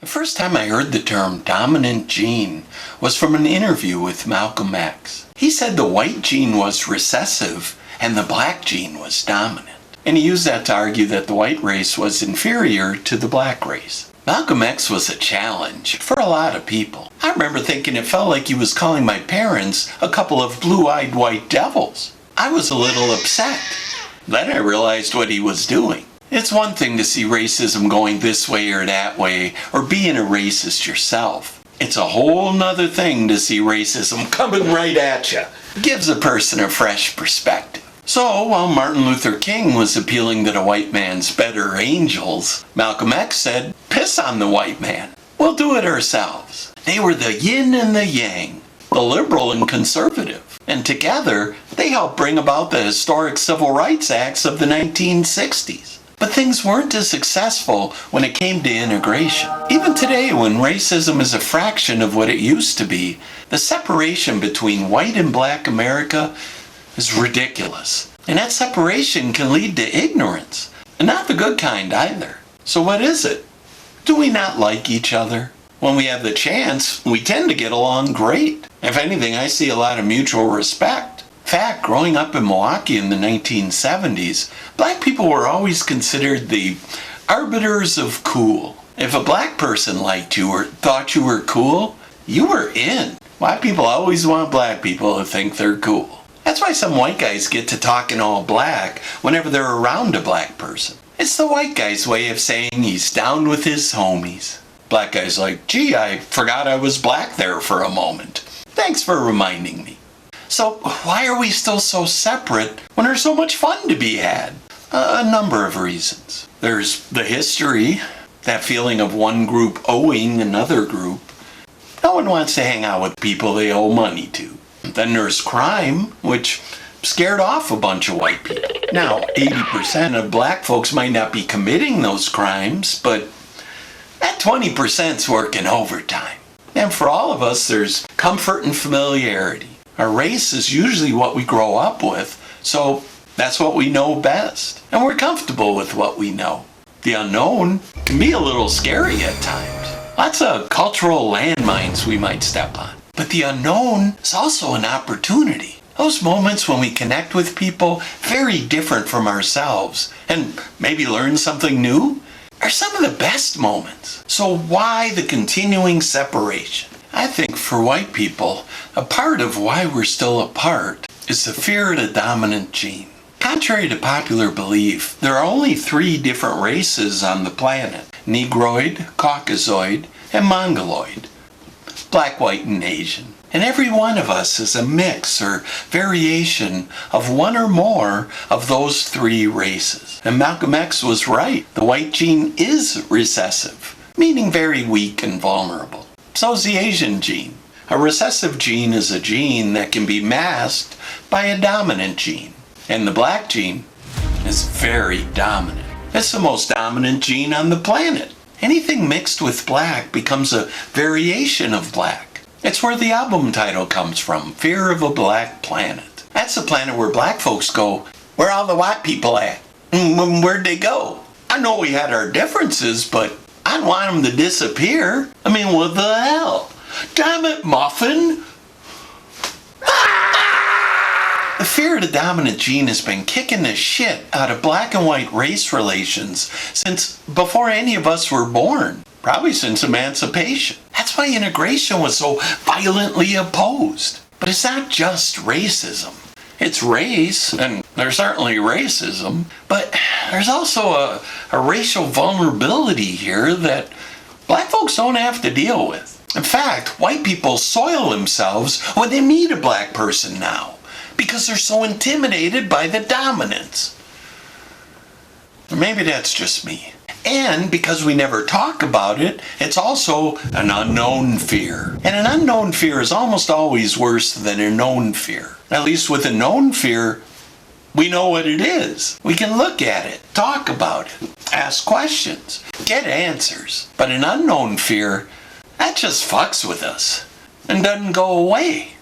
first time I heard the term dominant gene was from an interview with Malcolm X. He said the white gene was recessive and the black gene was dominant. And he used that to argue that the white race was inferior to the black race. Malcolm X was a challenge for a lot of people. I remember thinking it felt like he was calling my parents a couple of blue-eyed white devils. I was a little upset. Then I realized what he was doing. It's one thing to see racism going this way or that way, or being a racist yourself. It's a whole nother thing to see racism coming right at you. Gives a person a fresh perspective. So, while Martin Luther King was appealing to the white man's better angels, Malcolm X said, piss on the white man. We'll do it ourselves. They were the yin and the yang, the liberal and conservative. And together, they helped bring about the historic civil rights acts of the 1960s. But things weren't as successful when it came to integration. Even today, when racism is a fraction of what it used to be, the separation between white and black America is ridiculous. And that separation can lead to ignorance, and not the good kind either. So what is it? Do we not like each other? When we have the chance, we tend to get along great. If anything, I see a lot of mutual respect. In fact, growing up in Milwaukee in the 1970s, black people were always considered the arbiters of cool. If a black person liked you or thought you were cool, you were in. White people always want black people to think they're cool. That's why some white guys get to talking all black whenever they're around a black person. It's the white guy's way of saying he's down with his homies. Black guy's like, gee, I forgot I was black there for a moment. Thanks for reminding me. So why are we still so separate when there's so much fun to be had? A number of reasons. There's the history, that feeling of one group owing another group. No one wants to hang out with people they owe money to. Then there's crime, which scared off a bunch of white people. Now, 80% of black folks might not be committing those crimes, but that 20%'s working overtime. And for all of us, there's comfort and familiarity. Our race is usually what we grow up with, so that's what we know best. And we're comfortable with what we know. The unknown can be a little scary at times. Lots of cultural landmines we might step on. But the unknown is also an opportunity. Those moments when we connect with people very different from ourselves and maybe learn something new are some of the best moments. So why the continuing separation? I think for white people, a part of why we're still apart is the fear of the dominant gene. Contrary to popular belief, there are only 3 different races on the planet: Negroid, Caucasoid, and Mongoloid. Black, white, and Asian. And every one of us is a mix or variation of one or more of those 3 races. And Malcolm X was right. The white gene is recessive, meaning very weak and vulnerable. So is the Asian gene. A recessive gene is a gene that can be masked by a dominant gene. And the black gene is very dominant. It's the most dominant gene on the planet. Anything mixed with black becomes a variation of black. It's where the album title comes from, Fear of a Black Planet. That's the planet where black folks go, where all the white people at? Where'd they go? I know we had our differences, but I don't want them to disappear. I mean, what the hell? Damn it, Muffin! The fear of the dominant gene has been kicking the shit out of black and white race relations since before any of us were born. Probably since emancipation. That's why integration was so violently opposed. But it's not just racism. It's race, and there's certainly racism, but there's also a racial vulnerability here that black folks don't have to deal with. In fact, white people soil themselves when they meet a black person now, because they're so intimidated by the dominance. Or maybe that's just me. And because we never talk about it, it's also an unknown fear. And an unknown fear is almost always worse than a known fear. At least with a known fear, we know what it is. We can look at it, talk about it, ask questions, get answers. But an unknown fear, that just fucks with us and doesn't go away.